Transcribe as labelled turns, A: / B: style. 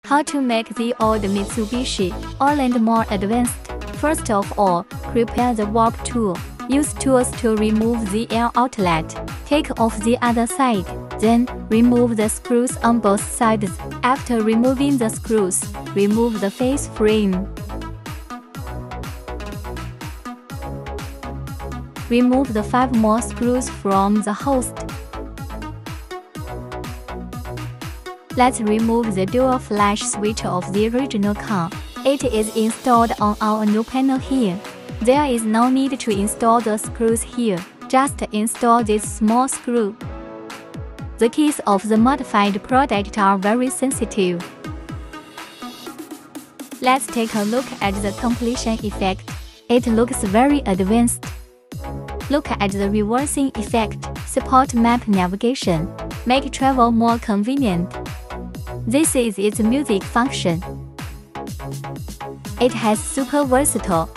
A: How to make the old Mitsubishi Outlander more advanced? First of all, prepare the warp tool. Use tools to remove the air outlet. Take off the other side. Then, remove the screws on both sides. After removing the screws, remove the face frame. Remove the 5 more screws from the host. Let's remove the dual flash switch of the original car. It is installed on our new panel here. There is no need to install the screws here, just install this small screw. The keys of the modified product are very sensitive. Let's take a look at the completion effect. It looks very advanced. Look at the reversing effect, support map navigation, make travel more convenient. This is its music function. It has super versatile